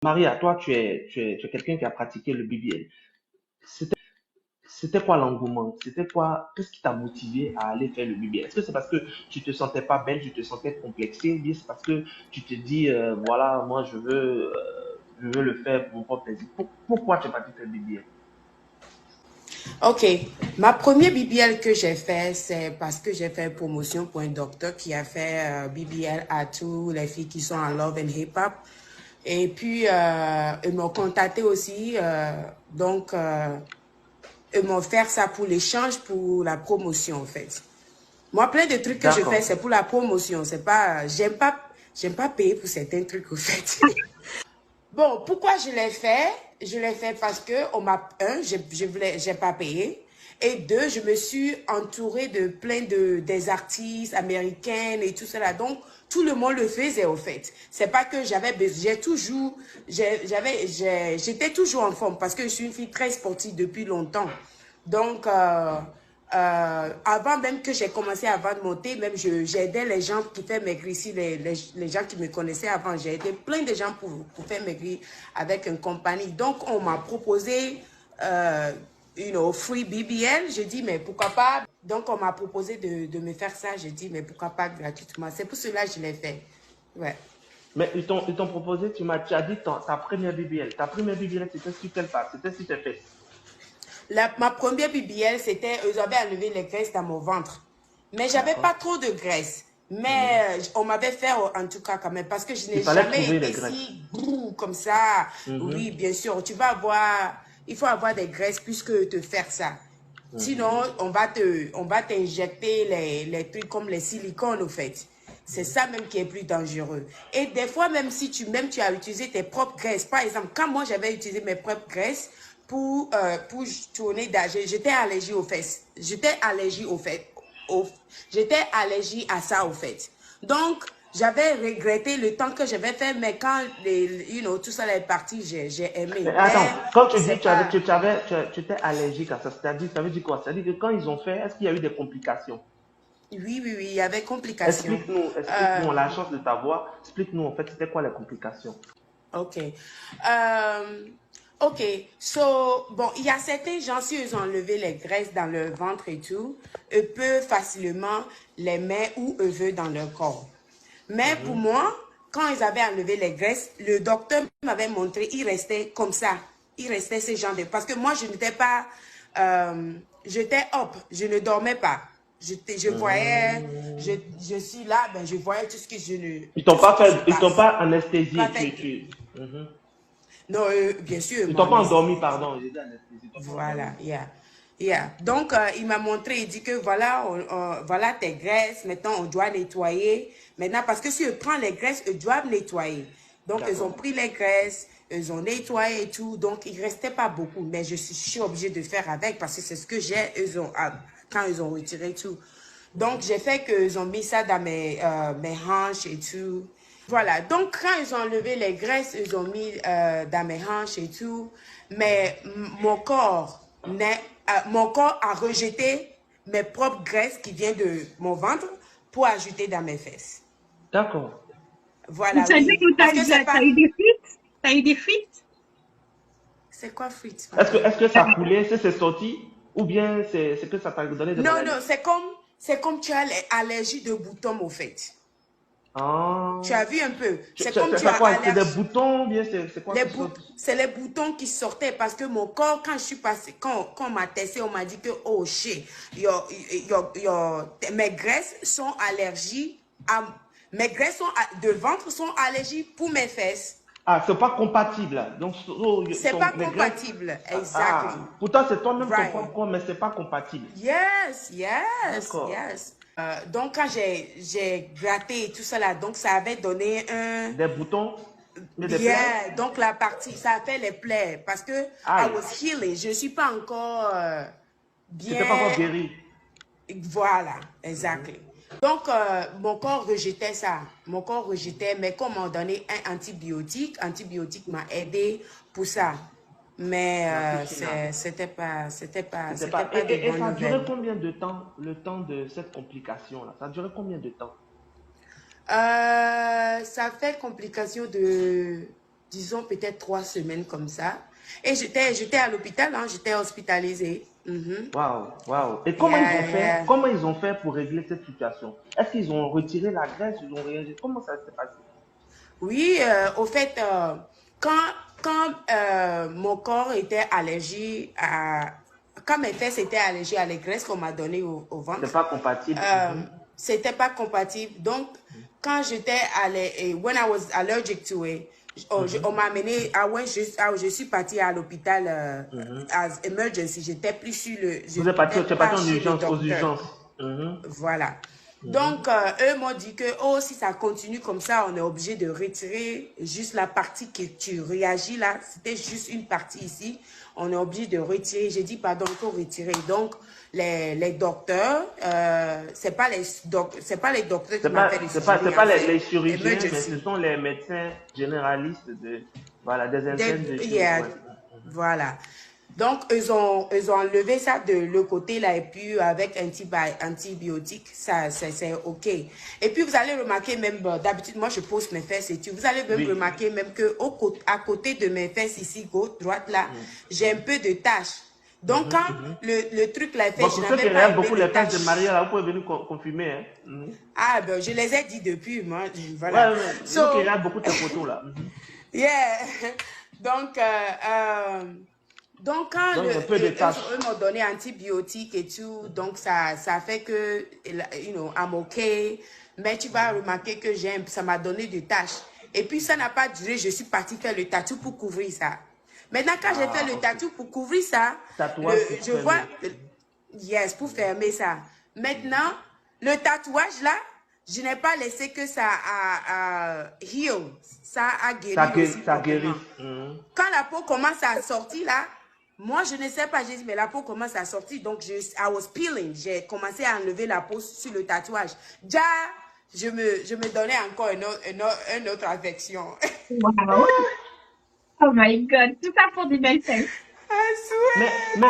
Maria, toi, tu es quelqu'un qui a pratiqué le BBL. C'était, c'était quoi l'engouement? C'était quoi? Qu'est-ce qui t'a motivé à aller faire le BBL? Est-ce que c'est parce que tu te sentais pas belle, tu te sentais complexée, ou bien c'est parce que tu te dis, voilà, moi, je veux le faire pour mon propre plaisir. Pourquoi tu es parti faire le BBL? Ok, ma première BBL que j'ai fait, c'est parce que j'ai fait promotion pour un docteur qui a fait BBL à tous les filles qui sont en love and hip hop. Et puis, ils m'ont contacté aussi, ils m'ont offert ça pour l'échange, pour la promotion, en fait. Moi, plein de trucs que je fais, D'accord. c'est pour la promotion. C'est pas, j'aime pas payer pour certains trucs, au fait. Bon, pourquoi je l'ai fait? Je l'ai fait parce que j'ai pas payé. Et deux, je me suis entourée de plein des artistes américaines et tout cela. Donc, tout le monde le faisait, au fait. C'est pas que j'avais besoin, j'étais toujours en forme parce que je suis une fille très sportive depuis longtemps. Donc, avant même que j'ai commencé à vendre mon thé, même j'aidais les gens qui faisaient maigrir ici, les gens qui me connaissaient avant. J'ai aidé plein de gens pour faire maigrir avec une compagnie. Donc, on m'a proposé, free BBL. J'ai dit, mais pourquoi pas? Donc, on m'a proposé de me faire ça. J'ai dit, mais pourquoi pas gratuitement? C'est pour cela que je l'ai fait. Ouais. Mais ils t'ont proposé, tu as dit ta première BBL. Ta première BBL, c'était sur quelle part? C'était sur tes fesses. Ma première BBL, c'était, ils avaient enlevé les graisses dans mon ventre. Mais j'avais D'accord. pas trop de graisse. Mhm. Mais on m'avait fait en tout cas quand même, parce que je Il n'ai fallait jamais trouver les été graisses. si brou comme ça. Mhm. Oui, bien sûr, tu vas avoir, il faut avoir des graisses plus que te faire ça. Sinon, Mhm. on va t'injecter les trucs comme les silicones, au fait. C'est ça même qui est plus dangereux. Et des fois, même si tu as utilisé tes propres graisses, par exemple, quand moi j'avais utilisé mes propres graisses pour tourner d'âge, j'étais allergique aux fesses. J'étais allergique au fait. J'étais allergique à ça, au fait. Donc, j'avais regretté le temps que j'avais fait, mais quand tout ça est parti, j'ai Mais aimé. attends, Mais quand tu dis c'est pas... tu étais allergique à ça, c'est-à-dire, ça veut dire quoi? C'est-à-dire que quand ils ont fait, est-ce qu'il y a eu des complications? Oui, oui, oui, il y avait complications. Explique-nous, Euh, explique-nous, on a la chance de t'avoir. Explique-nous, en fait, c'était quoi les complications? OK. OK. So, bon, il y a certains gens, si ils ont enlevé les graisses dans leur ventre et tout, ils peuvent facilement les mettre où ils veulent dans leur corps. Mais pour Mhm. moi, quand ils avaient enlevé les graisses, le docteur m'avait montré, il restait comme ça. Il restait ce genre de... Parce que moi, je n'étais pas... j'étais up, je ne dormais pas. Je voyais, Mhm. je suis là, ben, je voyais tout ce que je ne... Ils t'ont Tout ce pas qui se fait, ils t'ont passe. pas anesthésié, Pas fait. Mhm. Non, bien sûr, Ils mon t'ont pas endormi, anesthésie. pardon, j'ai dit anesthésie, ils t'ont pas endormi. Voilà, yeah. Yeah. Donc, il m'a montré, il dit que voilà, voilà tes graisses, maintenant on doit nettoyer. Maintenant, parce que si on prend les graisses, ils doivent nettoyer. Donc, ils ont D'accord. pris les graisses, ils ont nettoyé et tout. Donc, il ne restait pas beaucoup, mais je suis obligée de faire avec parce que c'est ce que j'ai, quand ils ont retiré tout. Donc, j'ai fait qu'ils ont mis ça dans mes hanches et tout. Voilà, donc quand ils ont enlevé les graisses, ils ont mis dans mes hanches et tout, mais mon corps a rejeté mes propres graisses qui viennent de mon ventre pour ajouter dans mes fesses. D'accord. Voilà, Ça veut dire oui, que parce que c'est t'as pas... eu des fuites? T'as eu des fuites? C'est quoi frites, Est-ce Maria? que ça a coulé, est-ce que c'est sorti, ou bien c'est que ça t'a donné des Non, maladies? non, c'est comme tu as l'allergie de boutons, au fait. Tu Ah. as vu un peu? C'est comme tu C'est as quoi? C'est des allergie. boutons, ou bien c'est quoi qui saute? C'est les boutons qui sortaient parce que mon corps, quand je suis passée, quand on m'a testé, on m'a dit que, oh shit, mes graisses sont allergiques à, mes graisses de ventre sont allergiques pour mes fesses. Ah, c'est pas compatible, là. Donc, C'est pas les graisses. compatible. Ah, Exactly. pourtant c'est toi-même ton Right. propre corps, mais c'est pas compatible. Yes, yes, D'accord. yes. Donc, quand j'ai gratté et tout ça là, donc ça avait donné un, Des boutons, mais des plaies. yeah, donc la partie, ça a fait les plaies parce que I Aïe, was healing. Je ne suis pas encore c'était pas encore bien. guéri. Voilà, Mhm. exactly. Donc, mon corps rejetait ça. Mon corps rejetait, mais comme on m'a donné un antibiotique, antibiotique m'a aidé pour ça. Mais La Cucina. C'était c'était pas. pas de Et bonnes ça a duré nouvelles. combien de temps, le temps de cette complication-là? Ça a duré combien de temps? Ça fait complication de disons peut-être 3 semaines comme ça. Et j'étais à l'hôpital, hein, j'étais hospitalisée. Waouh, waouh. Et Yeah, yeah. comment ils ont fait pour régler cette situation? Est-ce qu'ils ont retiré la graisse, ils ont réagi? Comment ça s'est passé? Oui, au fait, quand mon corps était allergique à... Quand mes fesses étaient allergiques à la graisse qu'on m'a donnée au C'est ventre, pas compatible. c'était pas compatible. Donc, quand j'étais when I was allergic to it, on m'a amené, je suis partie à l'hôpital as emergency. J'étais plus sur le, Tu es parti pas en chez le urgence, aux docteur. urgences. Voilà. Donc, eux m'ont dit que, oh, si ça continue comme ça, on est obligé de retirer juste la partie que tu réagis là. C'était juste une partie ici. On est obligé de retirer. J'ai dit, pardon, il faut retirer. Donc, les docteurs, c'est pas les docteurs qui m'ont fait le C'est pas chirurgien, les chirurgiens, mais emergency. ce sont les médecins généralistes voilà, des internes de chirurgie. Ouais. Voilà. Donc, ils ont enlevé ça de le côté là et puis avec antibiotiques, ça c'est OK. Et puis, vous allez remarquer même, d'habitude, moi, je pose mes fesses et tout. Vous allez même remarquer même que à côté de mes fesses ici, gauche, droite là, j'ai un peu de taches. Donc, quand le truc là est fait, Bon, je pour ceux qui n'avais pas regardent beaucoup les fesses taches. de Maria, là, vous pouvez venir confirmer. Hein. Ah, ben, je les ai dit depuis, moi. Voilà. Ouais, ceux qui regardent beaucoup tes photos là. Yeah. Donc, quand Donc, un peu de taches. eux m'ont donné antibiotiques et tout, donc ça fait que, you know, I'm okay. Mais tu vas remarquer que ça m'a donné des taches. Et puis, ça n'a pas duré, je suis partie faire le tatou pour couvrir ça. Maintenant, quand j'ai fait le tatou pour couvrir ça, je vois, yes, pour fermer ça. Maintenant, le tatouage là, je n'ai pas laissé que ça a heal, ça a guéri aussi. Ça guérit. Quand la peau commence à sortir là, moi je ne sais pas, j'ai dit mais la peau commence à sortir, donc I was peeling, j'ai commencé à enlever la peau sur le tatouage. Déjà, je me donnais encore une autre affection. Wow. Oh my God, tout ça pour des belles fesses. I swear. Mais